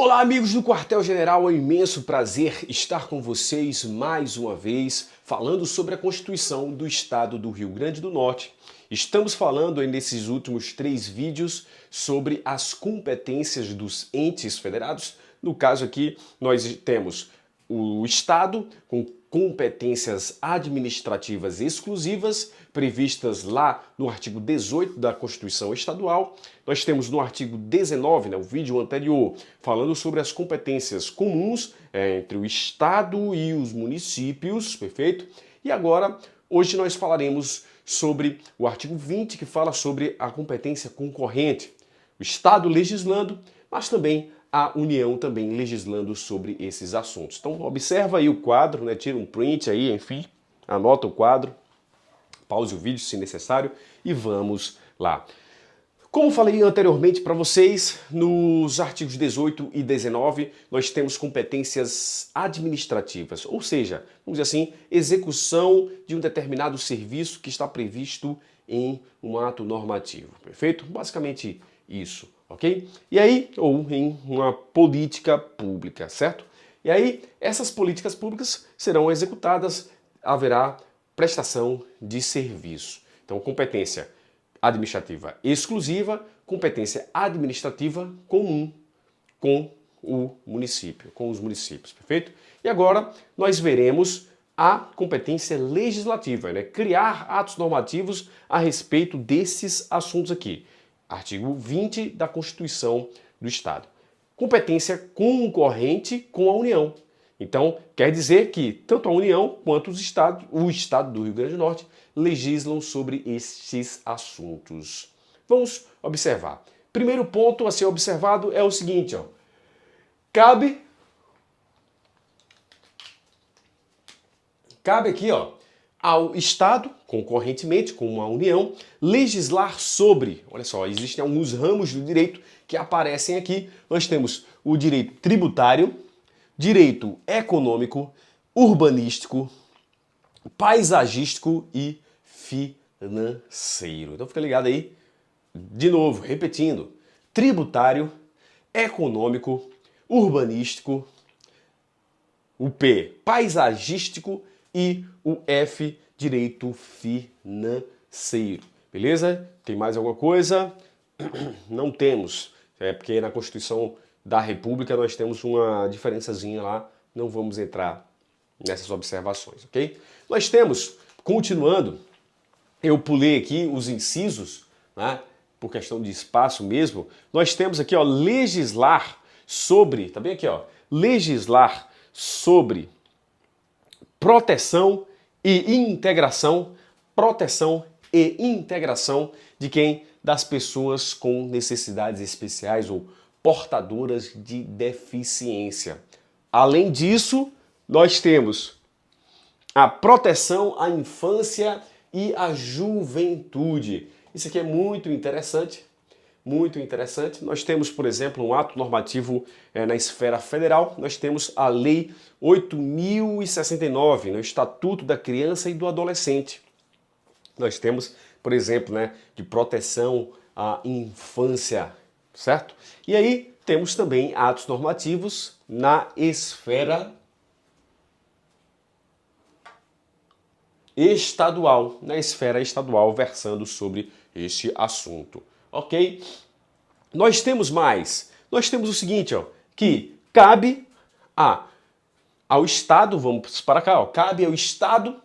Olá, amigos do Quartel-General, é um imenso prazer estar com vocês mais uma vez, falando sobre a Constituição do Estado do Rio Grande do Norte. Estamos falando aí nesses últimos 3 vídeos sobre as competências dos entes federados. No caso aqui, nós temos o Estado com competências administrativas exclusivas, previstas lá no artigo 18 da Constituição Estadual. Nós temos no artigo 19, o vídeo anterior, falando sobre as competências comuns entre o Estado e os municípios, perfeito? E agora, hoje nós falaremos sobre o artigo 20, que fala sobre a competência concorrente. O Estado legislando, mas também a União também legislando sobre esses assuntos. Então observa aí o quadro, tira um print aí, enfim, anota o quadro, pause o vídeo se necessário e vamos lá. Como falei anteriormente para vocês, nos artigos 18 e 19 nós temos competências administrativas, ou seja, vamos dizer assim, execução de um determinado serviço que está previsto em um ato normativo, perfeito? Basicamente isso, ok? E aí, ou em uma política pública, certo? E aí, essas políticas públicas serão executadas, haverá prestação de serviço. Então, competência administrativa exclusiva, competência administrativa comum com o município, com os municípios, perfeito? E agora nós veremos a competência legislativa, criar atos normativos a respeito desses assuntos aqui. Artigo 20 da Constituição do Estado. Competência concorrente com a União. Então, quer dizer que tanto a União quanto os estados, o Estado do Rio Grande do Norte, legislam sobre estes assuntos. Vamos observar. Primeiro ponto a ser observado é o seguinte, Cabe aqui, ao Estado, concorrentemente com a União, legislar sobre, olha só, existem alguns ramos do direito que aparecem aqui. Nós temos o direito tributário, direito econômico, urbanístico, paisagístico e financeiro. Então fica ligado aí, de novo, repetindo, tributário, econômico, urbanístico, o P, paisagístico e o F, direito financeiro. Beleza? Tem mais alguma coisa? Não temos. Porque na Constituição da República nós temos uma diferençazinha lá. Não vamos entrar nessas observações, ok? Nós temos, continuando, eu pulei aqui os incisos, por questão de espaço mesmo. Nós temos aqui, legislar sobre, tá bem aqui, legislar sobre proteção e integração de quem? Das pessoas com necessidades especiais ou portadoras de deficiência. Além disso, nós temos a proteção à infância e à juventude. Isso aqui é muito interessante. Muito interessante. Nós temos, por exemplo, um ato normativo na esfera federal. Nós temos a Lei 8.069, no Estatuto da Criança e do Adolescente. Nós temos, por exemplo, de proteção à infância, certo? E aí temos também atos normativos na esfera estadual, versando sobre este assunto. Ok? Nós temos mais. Nós temos o seguinte, que cabe ao Estado, vamos para cá, cabe ao Estado,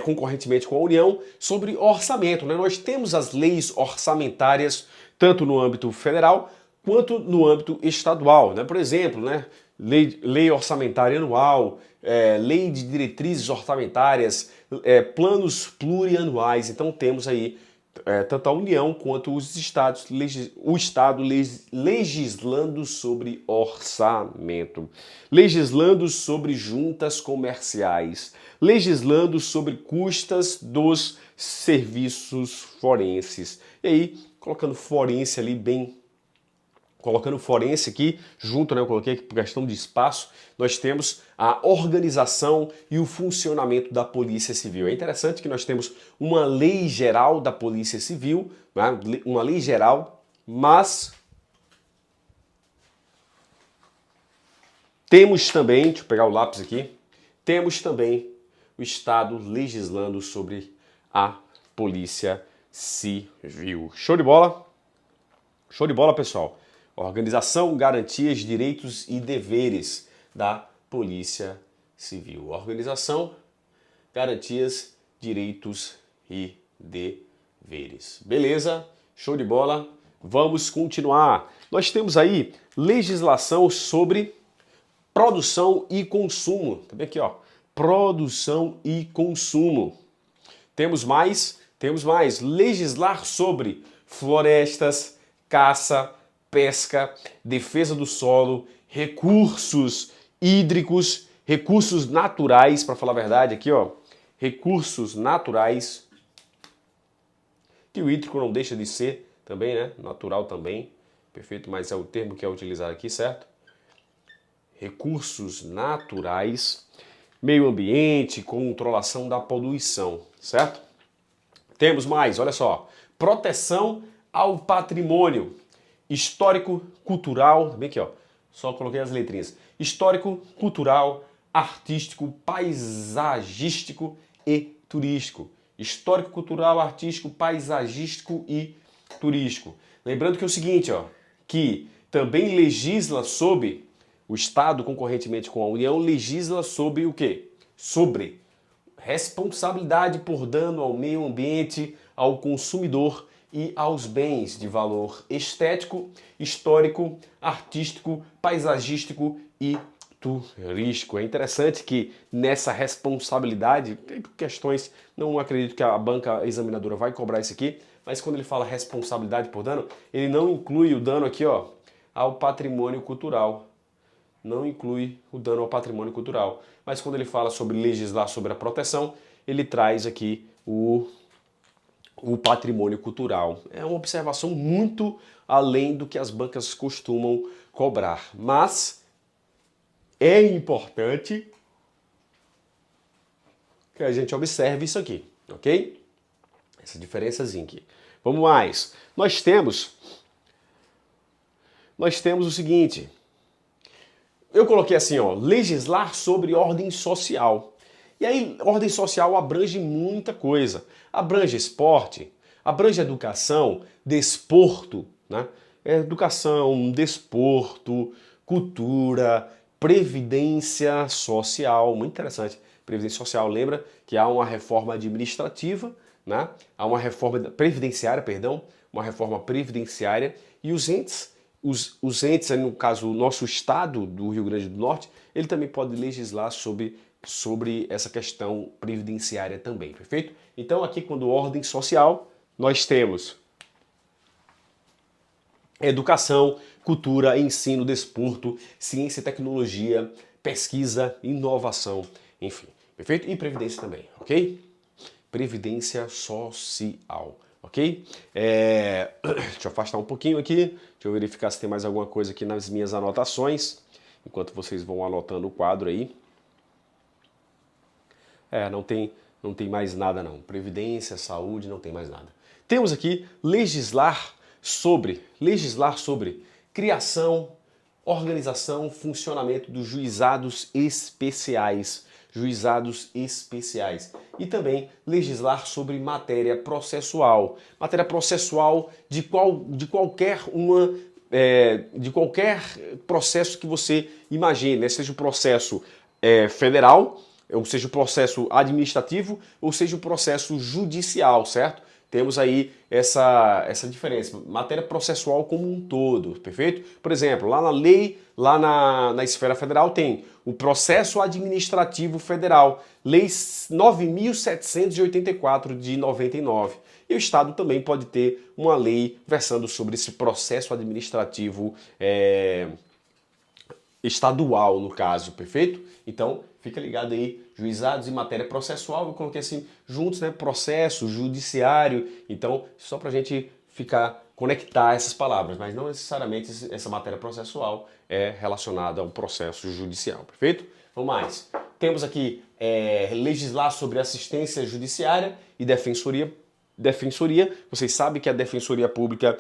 concorrentemente com a União, sobre orçamento. Nós temos as leis orçamentárias, tanto no âmbito federal quanto no âmbito estadual. Por exemplo, lei orçamentária anual, lei de diretrizes orçamentárias, planos plurianuais. Então temos aí tanto a União quanto os estados, o Estado legislando sobre orçamento, legislando sobre juntas comerciais, legislando sobre custas dos serviços forenses. E aí, colocando forense ali bem... Colocando forense aqui, junto, eu coloquei aqui por questão de espaço, nós temos a organização e o funcionamento da Polícia Civil. É interessante que nós temos uma lei geral da Polícia Civil, uma lei geral, mas Temos também, deixa eu pegar o lápis aqui, temos também o Estado legislando sobre a Polícia Civil. Show de bola? Show de bola, pessoal. Organização, garantias, direitos e deveres da Polícia Civil. Organização, garantias, direitos e deveres. Beleza? Show de bola? Vamos continuar. Nós temos aí legislação sobre produção e consumo. Tá bem aqui, ó. Produção e consumo. Temos mais? Temos mais. Legislar sobre florestas, caça, pesca, defesa do solo, recursos hídricos, recursos naturais, para falar a verdade aqui, ó. Recursos naturais, que o hídrico não deixa de ser também, né? Natural também, perfeito, mas é o termo que é utilizado aqui, certo? Recursos naturais, meio ambiente, controlação da poluição, certo? Temos mais, olha só, proteção ao patrimônio histórico, cultural, bem aqui, ó, só coloquei as letrinhas, histórico, cultural, artístico, paisagístico e turístico. Histórico, cultural, artístico, paisagístico e turístico. Lembrando que é o seguinte, ó, que também legisla sobre, o Estado concorrentemente com a União, legisla sobre o quê? Sobre responsabilidade por dano ao meio ambiente, ao consumidor e aos bens de valor estético, histórico, artístico, paisagístico e turístico. É interessante que nessa responsabilidade, questões, não acredito que a banca examinadora vai cobrar isso aqui, mas quando ele fala responsabilidade por dano, ele não inclui o dano aqui, ó, ao patrimônio cultural. Não inclui o dano ao patrimônio cultural. Mas quando ele fala sobre legislar sobre a proteção, ele traz aqui o patrimônio cultural. É uma observação muito além do que as bancas costumam cobrar. Mas é importante que a gente observe isso aqui, ok? Essa diferençazinha aqui. Vamos mais. Nós temos o seguinte. Eu coloquei assim, ó, legislar sobre ordem social. E aí, ordem social abrange muita coisa. Abrange esporte, abrange educação, desporto, né? Educação, desporto, cultura, previdência social. Muito interessante. Previdência social, lembra que há uma reforma administrativa, né? Há uma reforma previdenciária, perdão, uma reforma previdenciária e os entes, no caso, o nosso estado do Rio Grande do Norte, ele também pode legislar sobre essa questão previdenciária também, perfeito? Então aqui quando ordem social, nós temos educação, cultura, ensino, desporto, ciência e tecnologia, pesquisa, inovação, enfim, perfeito? E previdência também, ok? Previdência social, ok? Deixa eu afastar um pouquinho aqui, deixa eu verificar se tem mais alguma coisa aqui nas minhas anotações, enquanto vocês vão anotando o quadro aí. Não tem mais nada não. Previdência, saúde, não tem mais nada. Temos aqui legislar sobre criação, organização, funcionamento dos juizados especiais. Juizados especiais. E também legislar sobre matéria processual. Matéria processual de qualquer processo que você imagine, né? Seja o processo federal, ou seja o processo administrativo, ou seja o processo judicial, certo? Temos aí essa diferença, matéria processual como um todo, perfeito? Por exemplo, lá na lei, lá na esfera federal tem o processo administrativo federal, lei 9.784 de 99. E o Estado também pode ter uma lei versando sobre esse processo administrativo estadual, no caso, perfeito? Então, fica ligado aí, juizados e matéria processual, eu coloquei assim, juntos, né, processo, judiciário, então, só pra gente conectar essas palavras, mas não necessariamente essa matéria processual é relacionada ao processo judicial, perfeito? Vamos mais. Temos aqui legislar sobre assistência judiciária e defensoria defensoria. Vocês sabem que a defensoria pública,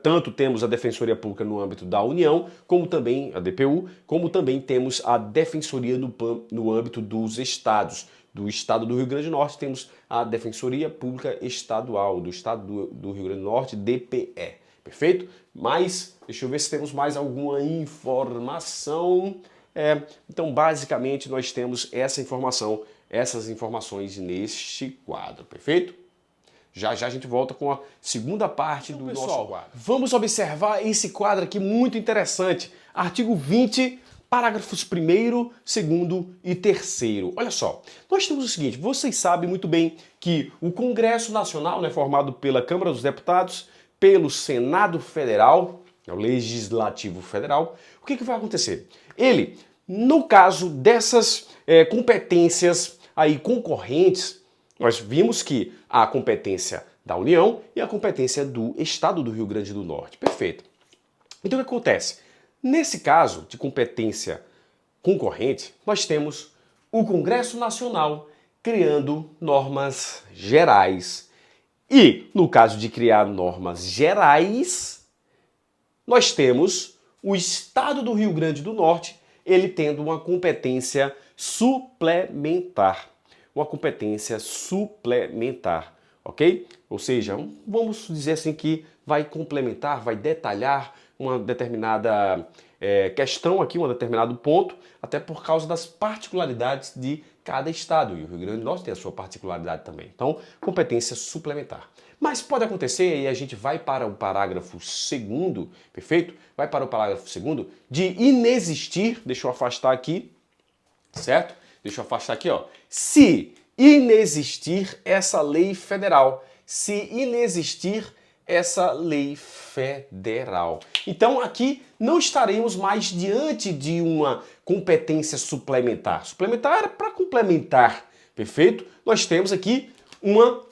tanto temos a defensoria pública no âmbito da União, como também a DPU, como também temos a defensoria no âmbito dos estados. Do estado do Rio Grande do Norte temos a Defensoria Pública Estadual, do estado do Rio Grande do Norte, DPE. Perfeito? Mas, deixa eu ver se temos mais alguma informação. Então, basicamente, nós temos essas informações neste quadro, perfeito? Já já a gente volta com a segunda parte do nosso quadro. Vamos observar esse quadro aqui muito interessante. Artigo 20, parágrafos 1º, 2º e 3º. Olha só, nós temos o seguinte, vocês sabem muito bem que o Congresso Nacional, formado pela Câmara dos Deputados, pelo Senado Federal, o Legislativo Federal, o que vai acontecer? Ele, no caso dessas competências aí concorrentes, nós vimos que há a competência da União e a competência do Estado do Rio Grande do Norte. Perfeito. Então o que acontece? Nesse caso de competência concorrente, nós temos o Congresso Nacional criando normas gerais. E, no caso de criar normas gerais, nós temos o Estado do Rio Grande do Norte, ele tendo uma competência suplementar. Uma competência suplementar, ok? Ou seja, vamos dizer assim que vai complementar, vai detalhar uma determinada questão aqui, um determinado ponto, até por causa das particularidades de cada estado. E o Rio Grande do Norte tem a sua particularidade também. Então, competência suplementar. Mas pode acontecer, e a gente vai para o parágrafo 2º, perfeito? Vai para o parágrafo 2º, de inexistir, deixa eu afastar aqui, certo? Deixa eu afastar aqui, ó. Se inexistir essa lei federal. Se inexistir essa lei federal. Então aqui não estaremos mais diante de uma competência suplementar. Suplementar é para complementar, perfeito? Nós temos aqui uma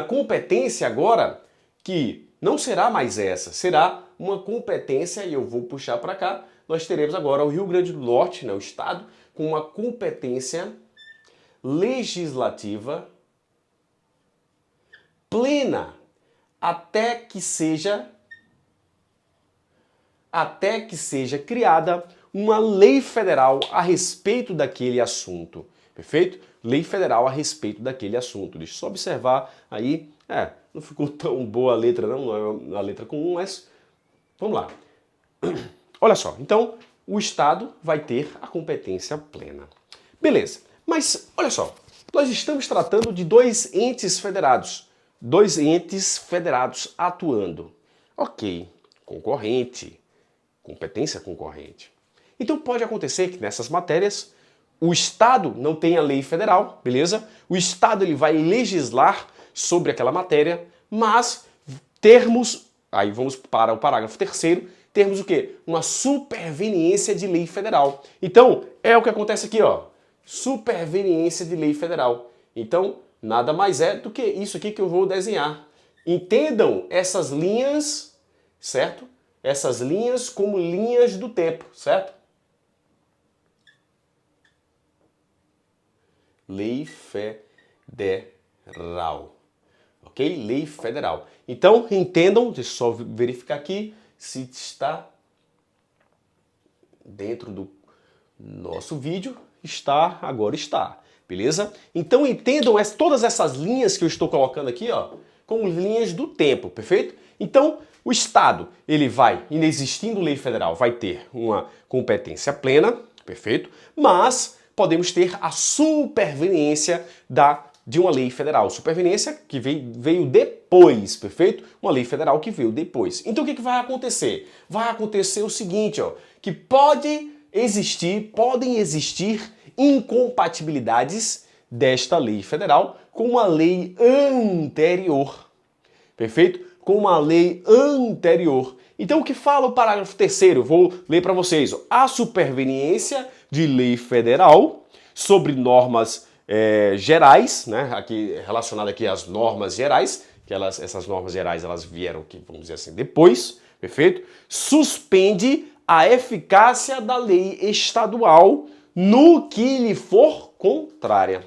competência agora que não será mais essa, será uma competência, e eu vou puxar para cá, nós teremos agora o Rio Grande do Norte, o estado, com uma competência legislativa plena, até que seja criada uma lei federal a respeito daquele assunto. Perfeito? Lei federal a respeito daquele assunto. Deixa eu só observar aí. Não ficou tão boa a letra, não é a letra comum, mas vamos lá. Olha só, então o Estado vai ter a competência plena. Beleza, mas olha só, nós estamos tratando de dois entes federados atuando. Ok, concorrente, competência concorrente. Então pode acontecer que nessas matérias o Estado não tenha lei federal, beleza? O Estado ele vai legislar sobre aquela matéria, mas aí vamos para o parágrafo 3º, termos o quê? Uma superveniência de lei federal. Então, é o que acontece aqui, ó. Superveniência de lei federal. Então, nada mais é do que isso aqui que eu vou desenhar. Entendam essas linhas, certo? Essas linhas como linhas do tempo, certo? Lei federal. Ok? Lei federal. Então, entendam, deixa eu só verificar aqui se está dentro do nosso vídeo. Agora está. Beleza? Então, entendam todas essas linhas que eu estou colocando aqui, ó, como linhas do tempo, perfeito? Então, o Estado, ele vai, inexistindo lei federal, vai ter uma competência plena, perfeito? Mas podemos ter a superveniência de uma lei federal. Superveniência que veio depois, perfeito? Uma lei federal que veio depois. Então o que vai acontecer? Vai acontecer o seguinte, ó, que podem existir incompatibilidades desta lei federal com uma lei anterior. Perfeito? Com uma lei anterior. Então o que fala o parágrafo 3º? Vou ler para vocês. Ó. A superveniência de lei federal sobre normas gerais, né? Aqui, relacionada aqui às normas gerais, que essas normas gerais elas vieram, vamos dizer assim, depois, perfeito? Suspende a eficácia da lei estadual no que lhe for contrária.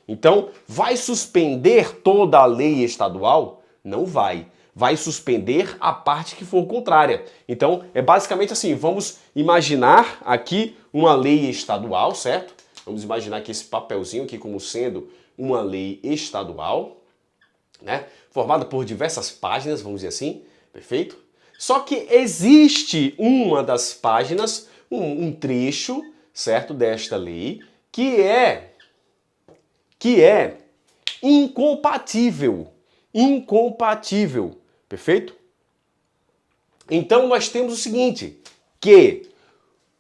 Então, vai suspender toda a lei estadual? Não vai. Vai suspender a parte que for contrária. Então, é basicamente assim, vamos imaginar aqui uma lei estadual, certo? Vamos imaginar aqui esse papelzinho aqui como sendo uma lei estadual, né? Formada por diversas páginas, vamos dizer assim, perfeito? Só que existe uma das páginas, um trecho, certo, desta lei, que é incompatível. Incompatível, perfeito? Então nós temos o seguinte, que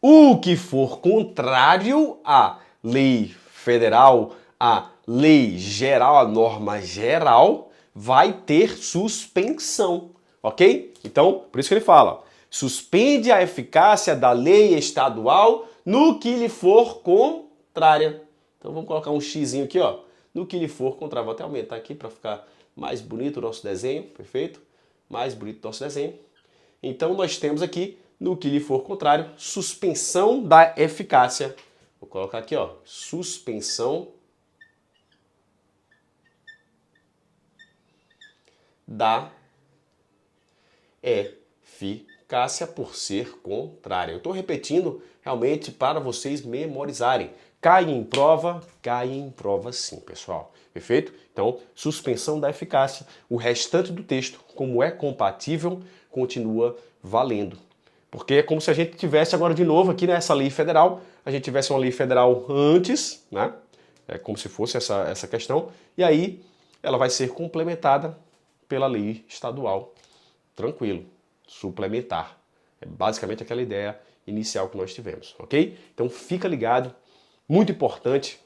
o que for contrário à lei federal, à lei geral, à norma geral, vai ter suspensão, ok? Então, por isso que ele fala, suspende a eficácia da lei estadual no que lhe for contrária. Então vamos colocar um xizinho aqui, ó, no que lhe for contrário. Vou até aumentar aqui para ficar mais bonito o nosso desenho, perfeito? Mais bonito o nosso desenho. Então nós temos aqui, no que lhe for contrário, suspensão da eficácia. Vou colocar aqui, ó, suspensão da eficácia por ser contrária. Eu estou repetindo realmente para vocês memorizarem. Cai em prova sim, pessoal. Perfeito? Então, suspensão da eficácia. O restante do texto, como é compatível, continua valendo. Porque é como se a gente tivesse agora de novo aqui nessa lei federal, a gente tivesse uma lei federal antes, né? É como se fosse essa questão, e aí ela vai ser complementada pela lei estadual. Tranquilo, suplementar. É basicamente aquela ideia inicial que nós tivemos, ok? Então fica ligado, muito importante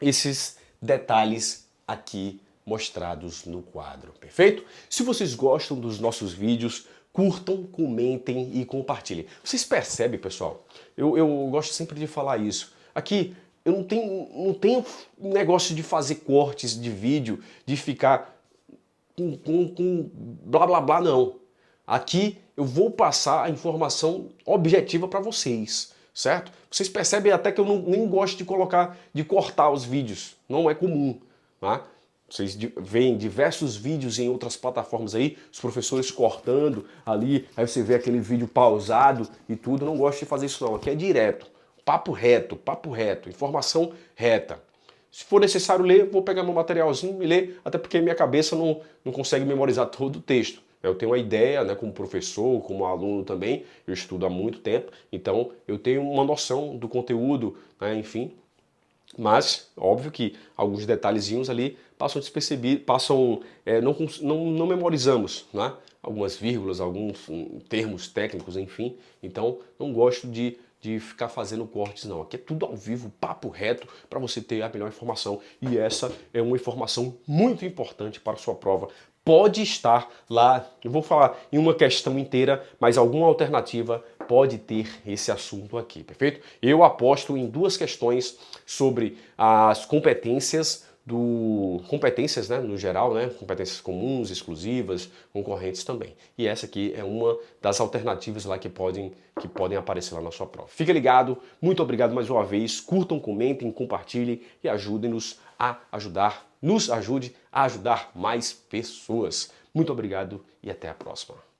esses detalhes aqui mostrados no quadro, perfeito? Se vocês gostam dos nossos vídeos, curtam, comentem e compartilhem. Vocês percebem, pessoal? Eu gosto sempre de falar isso. Aqui eu não tenho negócio de fazer cortes de vídeo, de ficar com blá blá blá, não. Aqui eu vou passar a informação objetiva para vocês, certo? Vocês percebem até que eu nem gosto de cortar os vídeos, não é comum, tá? Vocês veem diversos vídeos em outras plataformas aí, os professores cortando ali, aí você vê aquele vídeo pausado e tudo. Eu não gosto de fazer isso não, aqui é direto, papo reto, informação reta. Se for necessário ler, vou pegar meu materialzinho e ler, até porque minha cabeça não consegue memorizar todo o texto. Eu tenho uma ideia, né, como professor, como aluno também, eu estudo há muito tempo, então eu tenho uma noção do conteúdo, né, enfim. Mas, óbvio que alguns detalhezinhos ali passam despercebidos, não memorizamos, né? Algumas vírgulas, alguns termos técnicos, enfim. Então, não gosto de ficar fazendo cortes, não. Aqui é tudo ao vivo, papo reto, para você ter a melhor informação. E essa é uma informação muito importante para a sua prova. Pode estar lá, eu vou falar em uma questão inteira, mas alguma alternativa pode ter esse assunto aqui, perfeito? Eu aposto em duas questões sobre as competências né, no geral, né, competências comuns, exclusivas, concorrentes também. E essa aqui é uma das alternativas lá que podem aparecer lá na sua prova. Fica ligado, muito obrigado mais uma vez, curtam, comentem, compartilhem e ajudem-nos a nos ajude a ajudar mais pessoas. Muito obrigado e até a próxima.